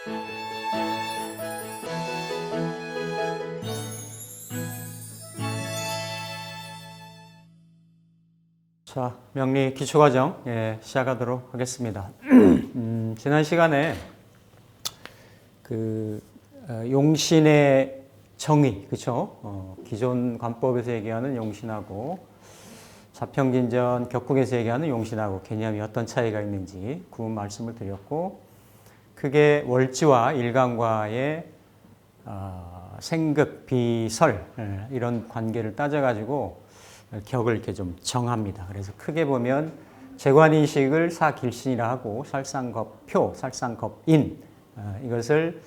자, 명리 기초과정 시작하도록 하겠습니다. 지난 시간에 용신의 정의, 그렇죠? 기존 관법에서 얘기하는 용신하고 자평진전 격국에서 얘기하는 용신하고 개념이 어떤 차이가 있는지 그 말씀을 드렸고, 크게 월지와 일간과의 생극, 비설 이런 관계를 따져가지고 격을 이렇게 좀 정합니다. 그래서 크게 보면 재관인식을 사길신이라 하고 살상겁표, 살상겁인 이것을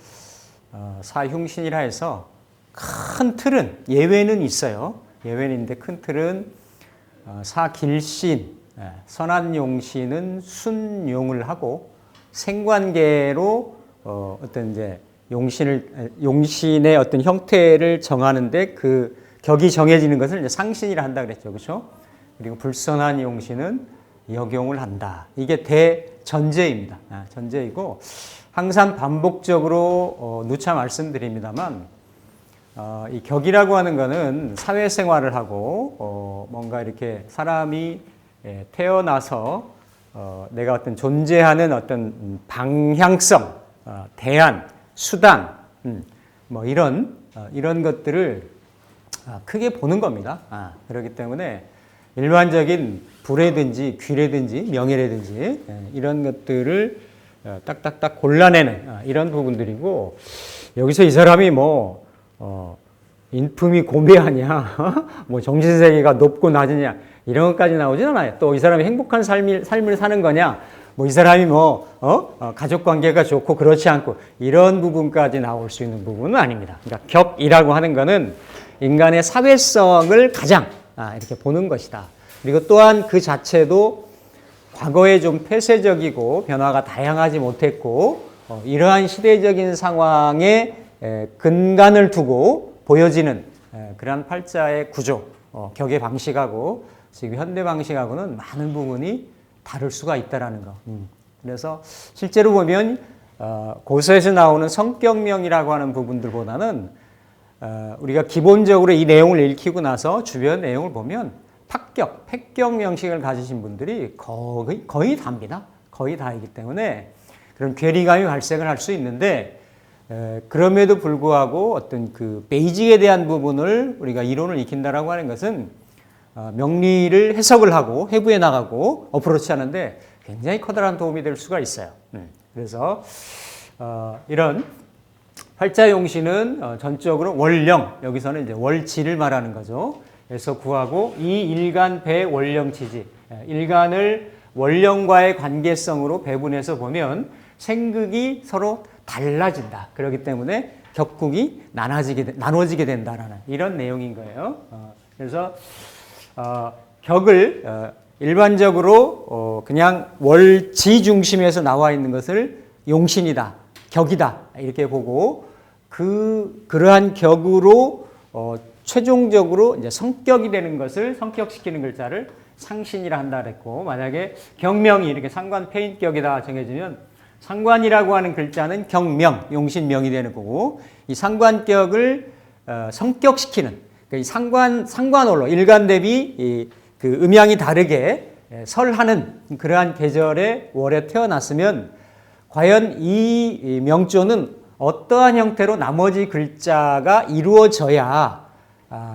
사흉신이라 해서 큰 틀은 예외는 있어요. 예외는 있는데 큰 틀은 사길신, 선한용신은 순용을 하고 생관계로 어떤 이제 용신의 어떤 형태를 정하는데 그 격이 정해지는 것을 이제 상신이라 한다 그랬죠. 그렇죠? 그리고 불선한 용신은 역용을 한다. 이게 대전제입니다. 전제이고 항상 반복적으로 누차 말씀드립니다만 이 격이라고 하는 것은 사회생활을 하고 뭔가 이렇게 사람이 태어나서 내가 어떤 존재하는 어떤 방향성, 대안, 수단 뭐 이런 것들을 크게 보는 겁니다. 그렇기 때문에 일반적인 부라든지 귀라든지 명예라든지 이런 것들을 딱딱딱 골라내는 이런 부분들이고, 여기서 이 사람이 뭐 인품이 고매하냐, 뭐 정신세계가 높고 낮으냐 이런 것까지 나오진 않아요. 또 이 사람이 행복한 삶을 사는 거냐, 뭐 이 사람이 가족관계가 좋고 그렇지 않고 이런 부분까지 나올 수 있는 부분은 아닙니다. 그러니까 격이라고 하는 거는 인간의 사회성을 가장 이렇게 보는 것이다. 그리고 또한 그 자체도 과거에 좀 폐쇄적이고 변화가 다양하지 못했고 이러한 시대적인 상황에 근간을 두고 보여지는 그러한 팔자의 구조, 격의 방식하고 지금 현대 방식하고는 많은 부분이 다를 수가 있다는 거. 그래서 실제로 보면 고서에서 나오는 성격명이라고 하는 부분들보다는 우리가 기본적으로 이 내용을 읽히고 나서 주변 내용을 보면 팍격, 팩격 명식을 가지신 분들이 거의 다입니다. 거의 다이기 때문에 그런 괴리감이 발생을 할 수 있는데, 그럼에도 불구하고 어떤 그 베이직에 대한 부분을 우리가 이론을 익힌다라고 하는 것은 명리를 해석을 하고 해부해 나가고 어프로치 하는데 굉장히 커다란 도움이 될 수가 있어요. 그래서 이런 팔자용신은 전적으로 월령, 여기서는 이제 월지를 말하는 거죠. 그래서 구하고 이 일간 배월령치지, 일간을 월령과의 관계성으로 배분해서 보면 생극이 서로 달라진다. 그렇기 때문에 격국이 나눠지게 된다라는 이런 내용인 거예요. 그래서 격을 일반적으로 그냥 월지 중심에서 나와 있는 것을 용신이다, 격이다 이렇게 보고 그러한 격으로 최종적으로 이제 성격이 되는 것을 성격시키는 글자를 상신이라 한다 그랬고, 만약에 경명이 이렇게 상관 폐인격이다 정해지면 상관이라고 하는 글자는 경명, 용신명이 되는 거고, 이 상관격을 성격시키는, 그러니까 이 상관월로 일간 대비 그 음양이 다르게 설하는 그러한 계절의 월에 태어났으면 과연 이 명조는 어떠한 형태로 나머지 글자가 이루어져야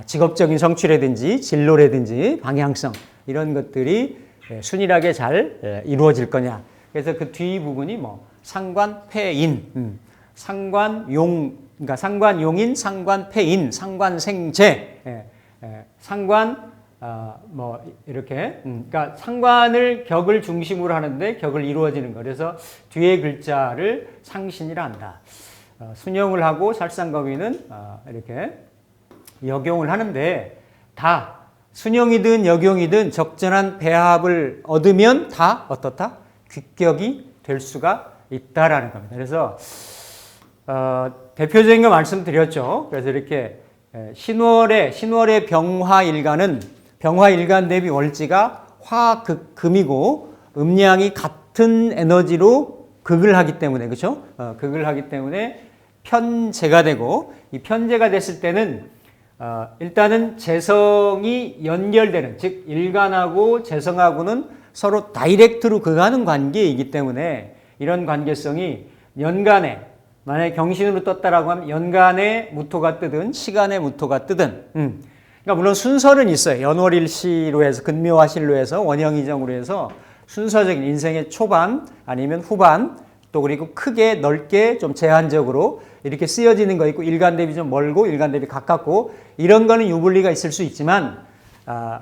직업적인 성취라든지 진로라든지 방향성 이런 것들이 순일하게 잘 이루어질 거냐. 그래서 그 뒤 부분이 상관폐인, 상관용, 그러니까 상관용인, 상관폐인, 상관생재, 상관 이렇게, 그러니까 상관을 격을 중심으로 하는데 격을 이루어지는 거. 그래서 뒤에 글자를 상신이라 한다. 순용을 하고 살상거위는 이렇게 역용을 하는데, 다 순용이든 역용이든 적절한 배합을 얻으면 다 어떻다? 귀격이 될 수가 있다라는 겁니다. 그래서 대표적인 거 말씀드렸죠. 그래서 이렇게 신월의 병화일간은 병화일간 대비 월지가 화극금이고 음양이 같은 에너지로 극을 하기 때문에, 그렇죠? 극을 하기 때문에 편재가 되고, 이 편재가 됐을 때는 일단은 재성이 연결되는, 즉 일간하고 재성하고는 서로 다이렉트로 극하는 관계이기 때문에 이런 관계성이 연간에, 만약에 경신으로 떴다라고 하면 연간에 무토가 뜨든 시간에 무토가 뜨든, 그러니까 물론 순서는 있어요. 연월일시로 해서 근묘화실로 해서 원형이정으로 해서 순서적인 인생의 초반 아니면 후반, 또 그리고 크게 넓게 좀 제한적으로 이렇게 쓰여지는 거 있고, 일간 대비 좀 멀고 일간 대비 가깝고, 이런 거는 유불리가 있을 수 있지만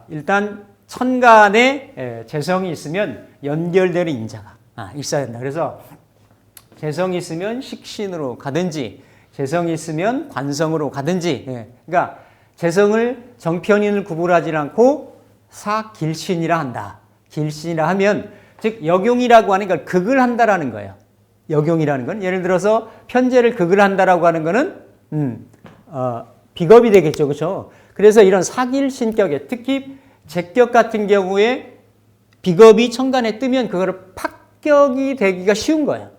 일단 천간에 재성이 있으면 연결되는 인자가 있어야 된다. 그래서 재성이 있으면 식신으로 가든지 재성이 있으면 관성으로 가든지, 그러니까 재성을 정편인을 구분하지 않고 사길신이라 한다. 길신이라 하면 즉 역용이라고 하는 걸 극을 한다라는 거예요. 역용이라는 건 예를 들어서 편재를 극을 한다라고 하는 거는 비겁이 되겠죠, 그렇죠? 그래서 이런 사길신격에 특히 제격 같은 경우에 비겁이 천간에 뜨면 그거를 합격이 되기가 쉬운 거예요.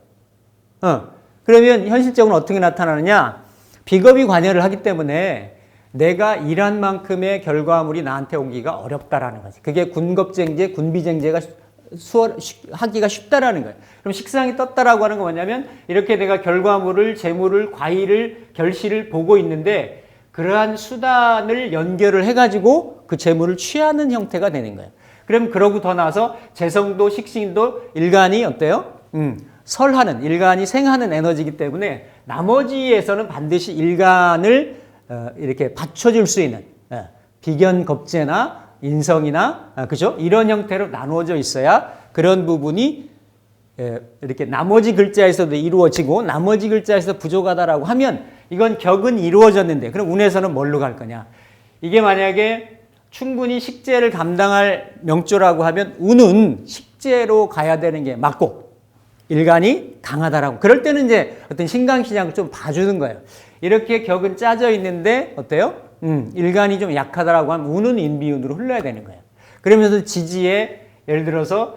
그러면 현실적으로 어떻게 나타나느냐? 비겁이 관여를 하기 때문에 내가 일한 만큼의 결과물이 나한테 오기가 어렵다라는 거지. 그게 군겁쟁제, 군비쟁제가 하기가 쉽다라는 거예요. 그럼 식상이 떴다라고 하는 건 뭐냐면 이렇게 내가 결과물을, 재물을, 과일을, 결실을 보고 있는데 그러한 수단을 연결을 해가지고 그 재물을 취하는 형태가 되는 거예요. 그럼 그러고 더 나아서 재성도 식신도 일간이 어때요? 설하는, 일간이 생하는 에너지이기 때문에 나머지에서는 반드시 일간을 이렇게 받쳐줄 수 있는 비견겁제나 인성이나 그죠? 이런 형태로 나누어져 있어야 그런 부분이 이렇게 나머지 글자에서도 이루어지고 나머지 글자에서 부족하다라고 하면 이건 격은 이루어졌는데 그럼 운에서는 뭘로 갈 거냐? 이게 만약에 충분히 식재를 감당할 명조라고 하면 운은 식재로 가야 되는 게 맞고 일간이 강하다라고. 그럴 때는 이제 어떤 신강시장을 좀 봐주는 거예요. 이렇게 격은 짜져 있는데 어때요? 일간이 좀 약하다라고 하면 운은 인비운으로 흘러야 되는 거예요. 그러면서 지지에 예를 들어서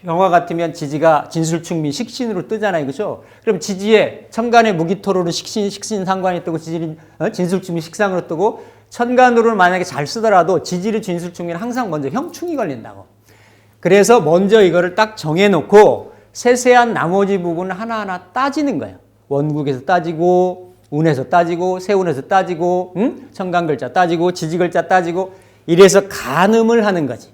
병화 같으면 지지가 진술충미 식신으로 뜨잖아요, 그렇죠? 그럼 지지에 천간에 무기토로는 식신 상관이 뜨고 지지는 진술충미 식상으로 뜨고 천간으로는 만약에 잘 쓰더라도 지지를 진술충미는 항상 먼저 형충이 걸린다고. 그래서 먼저 이거를 딱 정해놓고 세세한 나머지 부분을 하나하나 따지는 거예요. 원국에서 따지고 운에서 따지고 세운에서 따지고 천간글자 따지고 지지글자 따지고 이래서 간음을 하는 거지.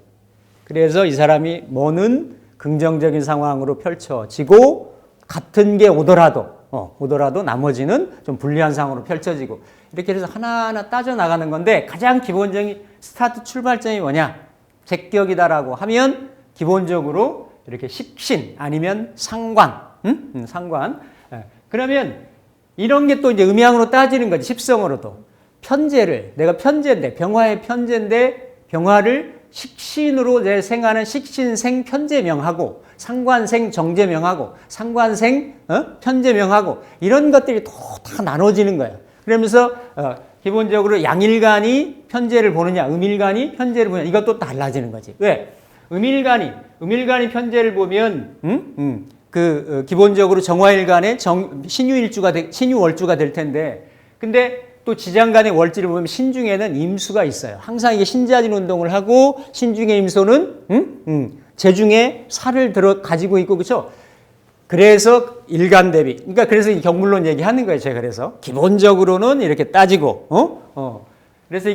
그래서 이 사람이 뭐는 긍정적인 상황으로 펼쳐지고 같은 게 오더라도 나머지는 좀 불리한 상황으로 펼쳐지고 이렇게 해서 하나하나 따져나가는 건데 가장 기본적인 스타트 출발점이 뭐냐? 제격이다라고 하면 기본적으로 이렇게 식신 아니면 상관, 상관. 그러면 이런 게 또 이제 음양으로 따지는 거지. 십성으로도. 편재를 내가 편재인데 병화의 편재인데 병화를 식신으로 내 생하는 식신생 편재명하고 상관생 정재명하고 상관생 편재명하고 이런 것들이 또 다 나눠지는 거예요. 그러면서 기본적으로 양일간이 편재를 보느냐 음일간이 편재를 보느냐 이것도 달라지는 거지. 왜? 음일간이 편재를 보면 기본적으로 정화일간에 신유월주가 될 텐데 근데 또 지장간의 월지를 보면 신중에는 임수가 있어요. 항상 이게 신자진 운동을 하고 신중의 임수는 재중에 살을 가지고 있고 그렇죠? 그래서 일간 대비. 그러니까 그래서 이 경물론 얘기하는 거예요. 제가 그래서 기본적으로는 이렇게 따지고 그래서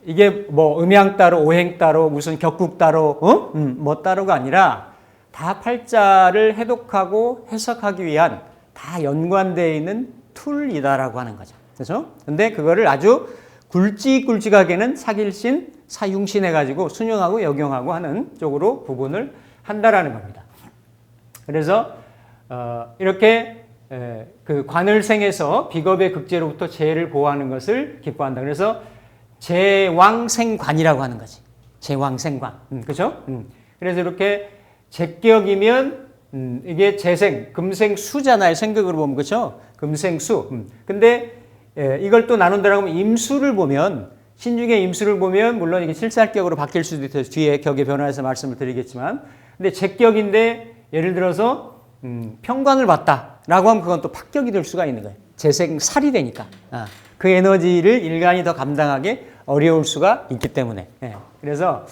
이게 뭐 음양 따로 오행 따로 무슨 격국 따로 뭐 따로가 아니라 다 팔자를 해독하고 해석하기 위한 다 연관되어 있는 툴이다라고 하는 거죠. 그렇죠? 근데 그거를 아주 굵직굵직하게는 사길신, 사융신 해가지고 순영하고 역용하고 하는 쪽으로 구분을 한다라는 겁니다. 그래서 이렇게 그 관을생에서 비겁의 극제로부터 재를 보호하는 것을 기뻐한다. 그래서 제왕생관이라고 하는 거지. 제왕생관. 그렇죠? 그래서 이렇게 제격이면 이게 재생, 금생수잖아요. 생극으로 보면 그렇죠? 금생수. 근데 이걸 또 나눈다라고 하면 임수를 보면 신중의 임수를 보면 물론 이게 실살격으로 바뀔 수도 있어요. 뒤에 격의 변화에서 말씀을 드리겠지만 근데 제격인데 예를 들어서 평관을 봤다라고 하면 그건 또 합격이 될 수가 있는 거예요. 재생살이 되니까. 그 에너지를 일간이 더 감당하기 어려울 수가 있기 때문에. 그래서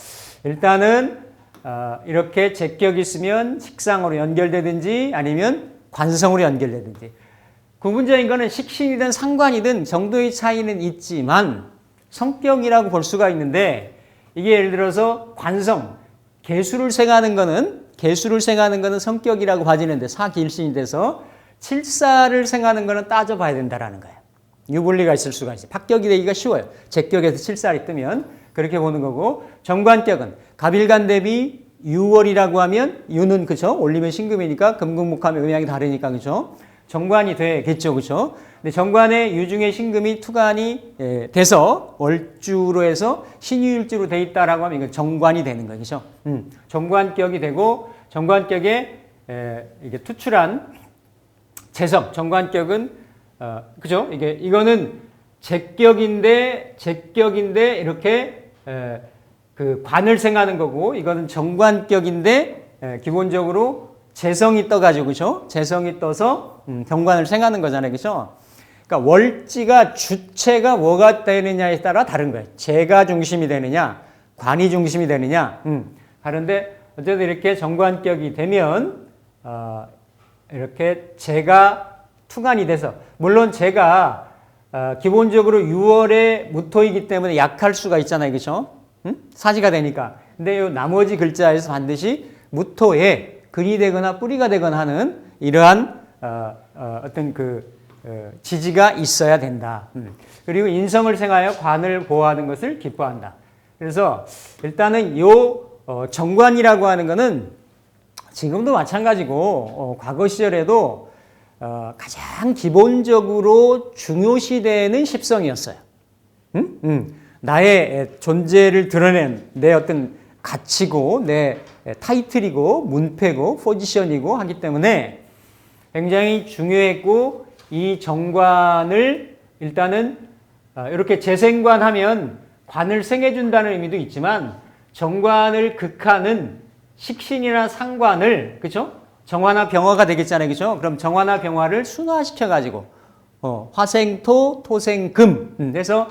일단은 이렇게 제격이 있으면 식상으로 연결되든지 아니면 관성으로 연결되든지. 구분적인 거는 식신이든 상관이든 정도의 차이는 있지만 성격이라고 볼 수가 있는데 이게 예를 들어서 관성, 개수를 생하는 거는 성격이라고 봐지는데 사기일신이 돼서 칠사를 생하는 거는 따져봐야 된다라는 거예요. 유불리가 있을 수가 있어요. 합격이 되기가 쉬워요. 제격에서 칠살이 뜨면 그렇게 보는 거고 정관격은 갑일간 대비 유월이라고 하면 유는 그죠? 올리면 신금이니까 금금목하면 음양이 다르니까 그죠? 정관이 되겠죠, 그죠? 근데 정관에 유중에 신금이 투관이 돼서 월주로 해서 신유일주로 돼 있다라고 하면 이건 정관이 되는 거죠, 그죠? 정관격이 되고 정관격에 이게 투출한 재성, 정관격은 그죠? 이거는 제격인데 이렇게 그 관을 생하는 거고 이거는 정관격인데 기본적으로 재성이 떠가지고 그죠? 재성이 떠서 경관을 생하는 거잖아요, 그죠? 그러니까 월지가 주체가 뭐가 되느냐에 따라 다른 거예요. 재가 중심이 되느냐, 관이 중심이 되느냐, 다른데 어쨌든 이렇게 정관격이 되면 이렇게 재가 투관이 돼서 물론 재가 기본적으로 6월에 무토이기 때문에 약할 수가 있잖아요, 그렇죠? 사지가 되니까. 근데 이 나머지 글자에서 반드시 무토에 근이 되거나 뿌리가 되거나 하는 이러한 어떤 그 지지가 있어야 된다. 그리고 인성을 생하여 관을 보호하는 것을 기뻐한다. 그래서 일단은 요 정관이라고 하는 거는 지금도 마찬가지고 과거 시절에도 가장 기본적으로 중요시되는 십성이었어요. 나의 존재를 드러낸 내 어떤 가치고 내 타이틀이고 문패고 포지션이고 하기 때문에 굉장히 중요했고 이 정관을 일단은 이렇게 재생관하면 관을 생해준다는 의미도 있지만 정관을 극하는 식신이나 상관을 그렇죠? 정화나 병화가 되겠잖아요, 그렇죠? 그럼 정화나 병화를 순화시켜 가지고 화생토, 토생금 그래서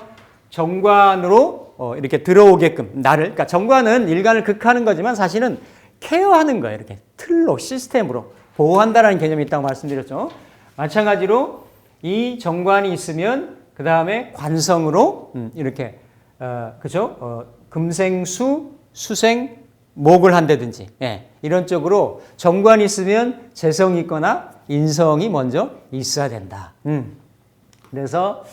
정관으로 이렇게 들어오게끔 나를 그러니까 정관은 일간을 극하는 거지만 사실은 케어하는 거예요, 이렇게 틀로 시스템으로 보호한다라는 개념이 있다고 말씀드렸죠. 마찬가지로 이 정관이 있으면 그 다음에 관성으로 이렇게 그죠? 금생수, 수생, 목을 한다든지 이런 쪽으로 정관이 있으면 재성이 있거나 인성이 먼저 있어야 된다. 그래서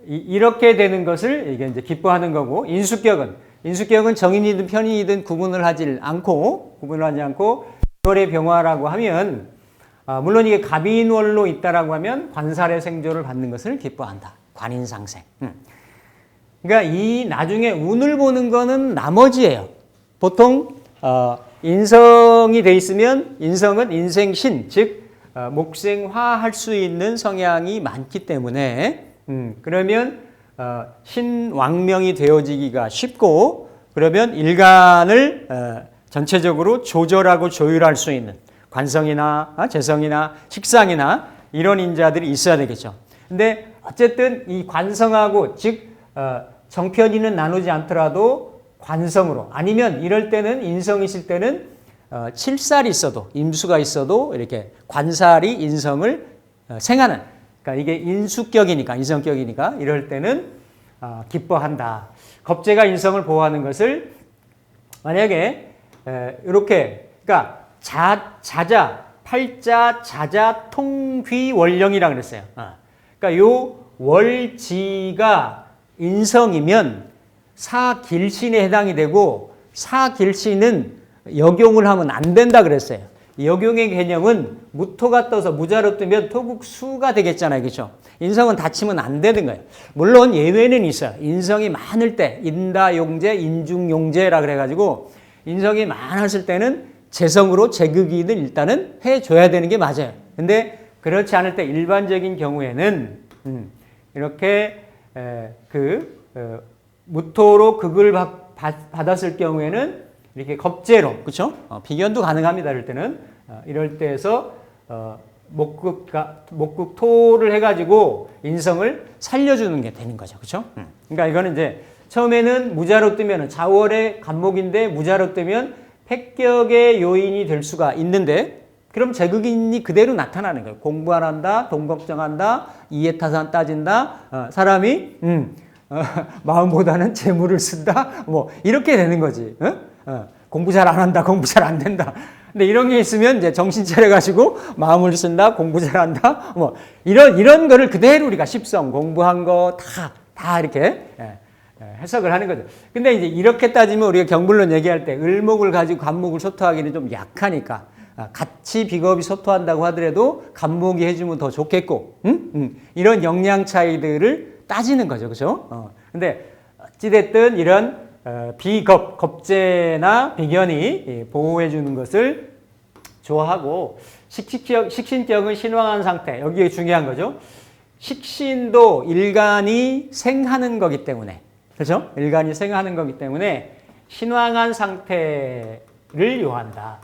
이렇게 되는 것을 이게 이제 기뻐하는 거고 인수격은 정인이든 편인이든 구분을 하지 않고 6월의 병화라고 하면 물론 이게 갑인월로 있다라고 하면 관살의 생조를 받는 것을 기뻐한다. 관인상생. 그러니까 이 나중에 운을 보는 거는 나머지예요. 보통 인성이 돼 있으면 인성은 인생신 즉 목생화할 수 있는 성향이 많기 때문에 그러면 신왕명이 되어지기가 쉽고 그러면 일간을 전체적으로 조절하고 조율할 수 있는 관성이나 재성이나 식상이나 이런 인자들이 있어야 되겠죠. 근데 어쨌든 이 관성하고 즉 정편이는 나누지 않더라도 관성으로 아니면 이럴 때는 인성이 있을 때는 칠살이 있어도 임수가 있어도 이렇게 관살이 인성을 생하는 그러니까 이게 인수격이니까 인성격이니까 이럴 때는 기뻐한다. 겁재가 인성을 보호하는 것을 만약에 이렇게 그러니까 자자 팔자 자자 통귀월령이라고 그랬어요. 그러니까 요 월지가 인성이면 사길신에 해당이 되고 사길신은 역용을 하면 안 된다 그랬어요. 역용의 개념은 무토가 떠서 무자로 뜨면 토국수가 되겠잖아요. 그렇죠? 인성은 다치면 안 되는 거예요. 물론 예외는 있어요. 인성이 많을 때 인다용제, 인중용제라 그래가지고 인성이 많았을 때는 재성으로 제극이든 일단은 해줘야 되는 게 맞아요. 근데 그렇지 않을 때 일반적인 경우에는 이렇게 무토로 극을 받았을 경우에는 이렇게 겁제로, 그렇죠? 비견도 가능합니다. 이럴 때는 이럴 때에서 목극토를 해가지고 인성을 살려주는 게 되는 거죠, 그렇죠? 그러니까 이거는 이제 처음에는 무자로 뜨면 자월의 간목인데 무자로 뜨면 패격의 요인이 될 수가 있는데 그럼 제극인이 그대로 나타나는 거예요. 공부 안 한다, 돈 걱정한다, 이해타산 따진다, 사람이 마음보다는 재물을 쓴다, 뭐 이렇게 되는 거지. 공부 잘 안 한다, 공부 잘 안 된다. 근데 이런 게 있으면 이제 정신 차려가지고 마음을 쓴다, 공부 잘 한다, 뭐 이런 거를 그대로 우리가 십성 공부한 거 다 이렇게 해석을 하는 거죠. 근데 이제 이렇게 따지면 우리가 경불론 얘기할 때 을목을 가지고 간목을 소토하기는 좀 약하니까 같이 비겁이 소토한다고 하더라도 간목이 해주면 더 좋겠고, 이런 영양 차이들을 따지는 거죠, 그렇죠? 근데 어찌됐든 이런 비겁, 겁재나 비견이 보호해 주는 것을 좋아하고 식신격은 신왕한 상태. 여기에 중요한 거죠. 식신도 일간이 생하는 거기 때문에, 그렇죠? 일간이 생하는 거기 때문에 신왕한 상태를 요한다.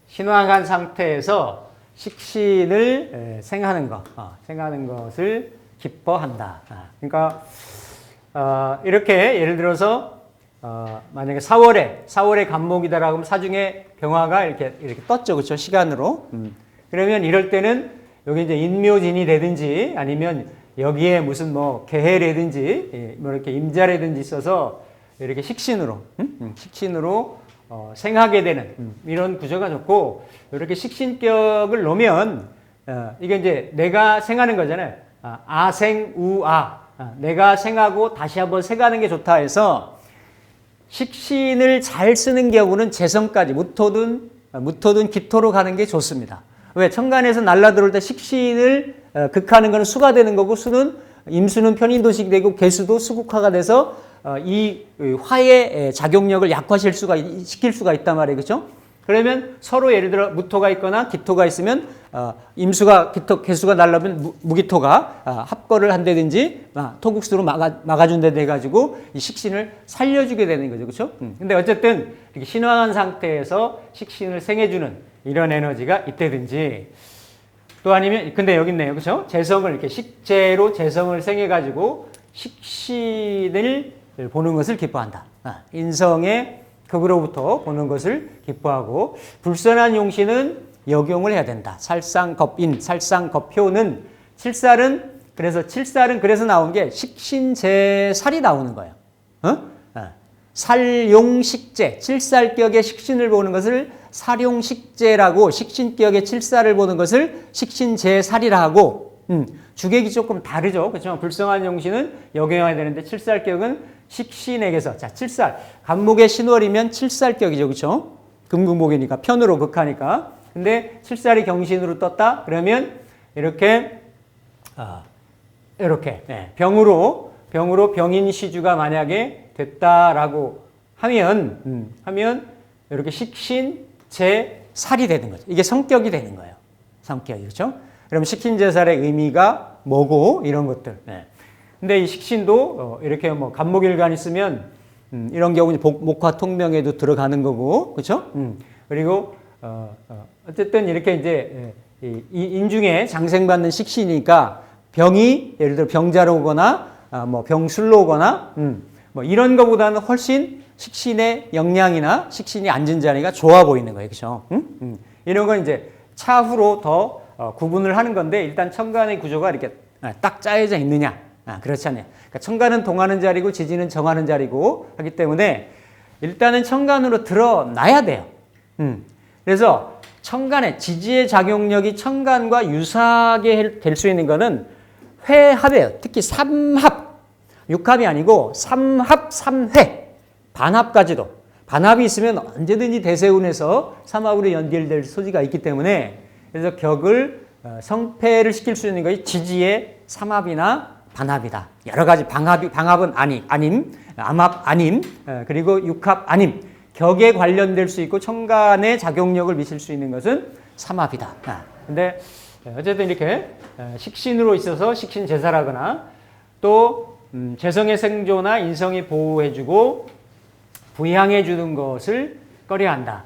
신왕한 상태에서 식신을 생하는 것을 기뻐한다. 그러니까 이렇게 예를 들어서 만약에 4월에 간목이다라고 하면 사중에 병화가 이렇게 떴죠, 그렇죠? 시간으로. 그러면 이럴 때는 여기 이제 인묘진이 되든지 아니면 여기에 무슨 뭐 개해라든지 뭐 이렇게 임자라든지 있어서 이렇게 식신으로 생하게 되는 이런 구조가 좋고, 이렇게 식신격을 놓으면 이게 이제 내가 생하는 거잖아요. 아생우아. 내가 생하고 다시 한번 생하는 게 좋다 해서 식신을 잘 쓰는 경우는 재성까지 무토든 기토로 가는 게 좋습니다. 왜? 천간에서 날라들어올 때 식신을 극하는 거는 수가 되는 거고, 임수는 편인도식 되고 개수도 수국화가 돼서 이 화의 작용력을 시킬 수가 있단 말이에요. 그렇죠? 그러면 서로 예를 들어 무토가 있거나 기토가 있으면 임수가 개수가 날라오면 무기토가 합거를 한다든지 토국수로 막아준다든지 해가지고 이 식신을 살려주게 되는 거죠. 그렇죠? 근데 어쨌든 이렇게 신왕한 상태에서 식신을 생해주는 이런 에너지가 있다든지, 또 아니면 근데 여기 있네요. 그렇죠? 재성을 이렇게 식재로 재성을 생해가지고 식신을 보는 것을 기뻐한다. 인성의 극으로부터 보는 것을 기뻐하고, 불선한 용신은 역용을 해야 된다. 살상겁인, 살상겁효는 칠살은 그래서 나온 게 식신제살이 나오는 거예요. 살용식제, 칠살격의 식신을 보는 것을 살용식제라고, 식신격의 칠살을 보는 것을 식신제살이라 하고, 주객이 조금 다르죠. 그렇죠? 불성한 용신은 역용해야 되는데 칠살격은 식신에게서, 자, 칠살. 간목의 신월이면 칠살격이죠. 그렇죠? 금극목이니까, 편으로 극하니까. 근데 칠살이 경신으로 떴다? 그러면 이렇게 병으로 병인시주가 만약에 됐다라고 하면 이렇게 식신제살이 되는 거죠. 이게 성격이 되는 거예요. 성격이. 그렇죠? 그럼 식신제살의 의미가 뭐고, 이런 것들. 근데 이 식신도 이렇게 뭐 간목일간 있으면 이런 경우는 목화통명에도 들어가는 거고, 그렇죠? 그리고 어쨌든 이렇게 이제 이 인중에 장생받는 식신이니까 병이 예를 들어 병자로 오거나 뭐 병술로 오거나 뭐 이런 거보다는 훨씬 식신의 역량이나 식신이 앉은 자리가 좋아 보이는 거예요, 그렇죠? 이런 건 이제 차후로 더 구분을 하는 건데, 일단 천간의 구조가 이렇게 딱 짜여져 있느냐? 그렇지 않냐. 그러니까 천간은 동하는 자리고 지지는 정하는 자리고 하기 때문에 일단은 천간으로 드러나야 돼요. 그래서 천간에 지지의 작용력이 천간과 유사하게 될 수 있는 거는 회합이에요. 특히 삼합, 육합이 아니고 삼합, 삼회, 반합까지도. 반합이 있으면 언제든지 대세운에서 삼합으로 연결될 소지가 있기 때문에, 그래서 격을 성패를 시킬 수 있는 것이 지지의 삼합이나 반합이다. 여러 가지 방합은 아님, 암합 아님, 그리고 육합 아님. 격에 관련될 수 있고 천간에 작용력을 미칠 수 있는 것은 삼합이다. 근데 어쨌든 이렇게 식신으로 있어서 식신 제사라거나 또 재성의 생조나 인성이 보호해주고 부양해 주는 것을 꺼려한다.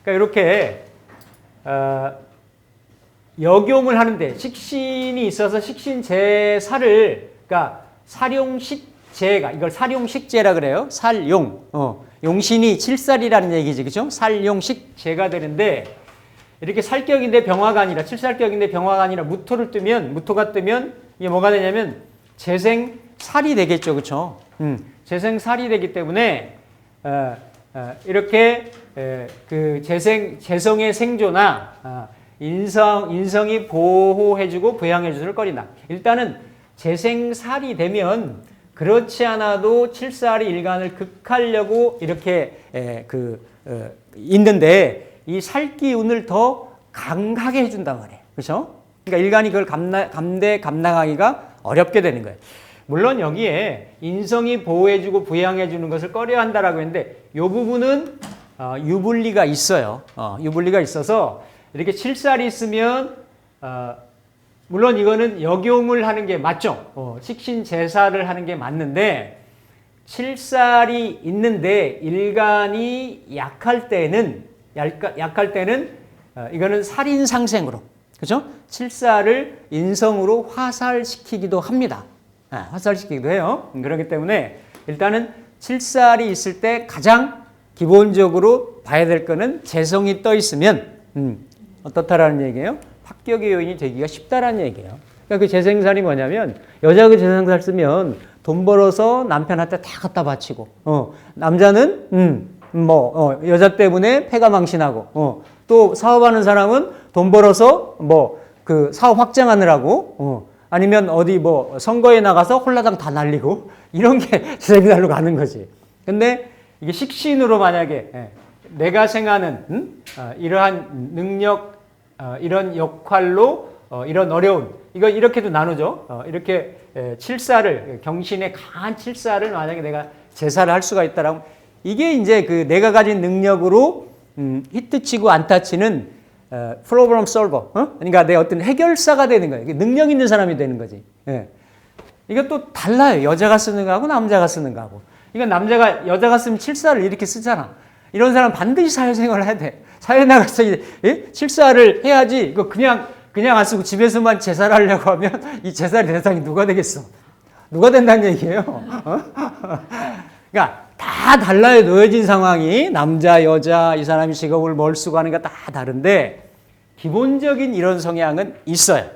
그러니까 이렇게 역용을 하는데 식신이 있어서 식신 제사를 그러니까 살용식제가 이걸 살용식제라 그래요. 살용 용신이 7살이라는 얘기지, 그죠? 살용식제가 되는데 이렇게 살격인데 병화가 아니라 7살격인데 병화가 아니라 무토가 뜨면 이게 뭐가 되냐면 재생살이 되겠죠, 그렇죠? 재생살이 되기 때문에 이렇게 그 재성의 생조나 인성이 보호해주고 부양해주를 꺼린다. 일단은 재생살이 되면 그렇지 않아도 7살이 일간을 극하려고 이렇게 있는데 이 살기운을 더 강하게 해준단 말이에요. 그렇죠? 그러니까 일간이 그걸 감당하기가 어렵게 되는 거예요. 물론 여기에 인성이 보호해주고 부양해주는 것을 꺼려한다라고 했는데 이 부분은 유불리가 있어요. 유불리가 있어서 이렇게 7살이 있으면 물론 이거는 역용을 하는 게 맞죠. 식신 제사를 하는 게 맞는데 7살이 있는데 일간이 약할 때는 이거는 살인상생으로, 그죠? 7살을 인성으로 화살시키기도 합니다. 화살시키기도 해요. 그렇기 때문에 일단은 7살이 있을 때 가장 기본적으로 봐야 될 거는 재성이 떠 있으면 어떻다라는 얘기예요? 합격의 요인이 되기가 쉽다라는 얘기예요. 그러니까 그 재생살이 뭐냐면 여자가 그 재생살 쓰면 돈 벌어서 남편한테 다 갖다 바치고 남자는 여자 때문에 패가 망신하고 또 사업하는 사람은 돈 벌어서 그 사업 확장하느라고 아니면 어디 선거에 나가서 홀라당 다 날리고 이런 게 재생살로 가는 거지. 근데 이게 식신으로 만약에 내가 생하는 이러한 능력, 이런 역할로 이런 어려운 이거 이렇게도 나누죠. 이렇게 7살을 경신의 강한 7살을 만약에 내가 제사를 할 수가 있다라면 이게 이제 그 내가 가진 능력으로 히트치고 안타치는 프로그램 솔버, 그러니까 내 어떤 해결사가 되는 거예요. 능력 있는 사람이 되는 거지. 이것도 달라요. 여자가 쓰는 거하고 남자가 쓰는 거하고. 이건 여자가 쓰면 7살을 이렇게 쓰잖아. 이런 사람 반드시 사회생활을 해야 돼. 사회 나가서 7살을 해야지. 이거 그냥 안 쓰고 집에서만 제사를 하려고 하면 이 제사의 대상이 누가 되겠어? 누가 된다는 얘기예요. 그러니까 다 달라요. 놓여진 상황이. 남자, 여자, 이 사람이 직업을 뭘 쓰고 하는 게 다 다른데 기본적인 이런 성향은 있어요.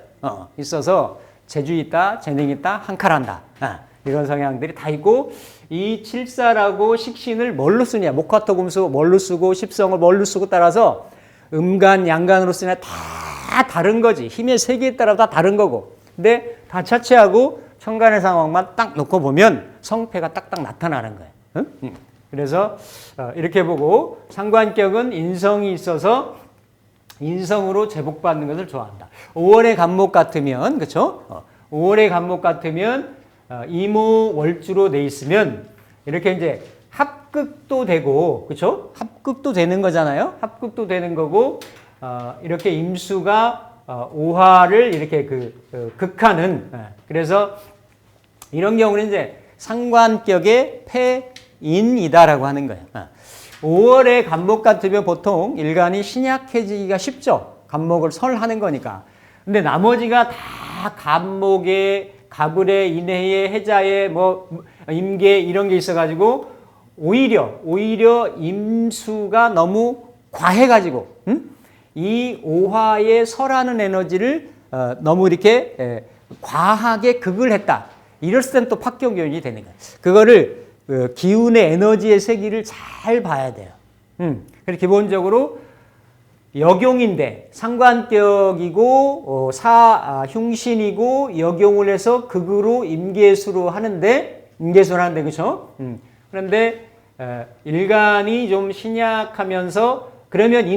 있어서 재주 있다, 재능 있다, 한칼한다. 이런 성향들이 다 있고 이 7살하고 식신을 뭘로 쓰냐. 목화토금수 뭘로 쓰고 십성을 뭘로 쓰고 따라서 음간, 양간으로 쓰냐 다 다른 거지. 힘의 세계에 따라 다 다른 거고. 근데 다 차치하고 천간의 상황만 딱 놓고 보면 성패가 딱딱 나타나는 거예요. 그래서 이렇게 보고 상관격은 인성이 있어서 인성으로 제복받는 것을 좋아한다. 5월의 간목 같으면, 그렇죠? 5월의 간목 같으면 이무월주로 돼 있으면 이렇게 이제 합극도 되고, 그렇죠? 합극도 되는 거잖아요. 합극도 되는 거고 이렇게 임수가 오화를 이렇게 극하는. 그래서 이런 경우는 이제 상관격의 패인이다라고 하는 거예요. 5월의 간목 같으면 보통 일간이 신약해지기가 쉽죠. 간목을 설하는 거니까. 근데 나머지가 다 간목에 가불에 인해에 해자에 임계 이런 게 있어가지고 오히려 임수가 너무 과해가지고 이 오화에 설하는 에너지를 너무 이렇게 과하게 극을 했다. 이럴 때는 또 합격 요인이 되는 거예요. 그거를 기운의 에너지의 세기를 잘 봐야 돼요. 그래서 기본적으로 역용인데 상관격이고 흉신이고 역용을 해서 극으로 임계수로 하는데 그렇죠? 그런데 일간이 좀 신약하면서 그러면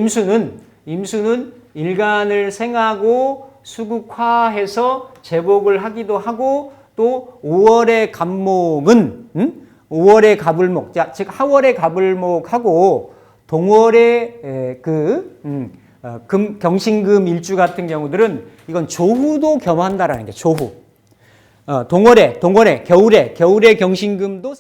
임수는 일간을 생하고 수극화해서 제복을 하기도 하고 또 5월의 간목은 5월의 가불목, 즉 하월의 가불목하고 동월의 경신금 일주 같은 경우들은 이건 조후도 겸한다라는 게 조후. 동월에 겨울에 경신금도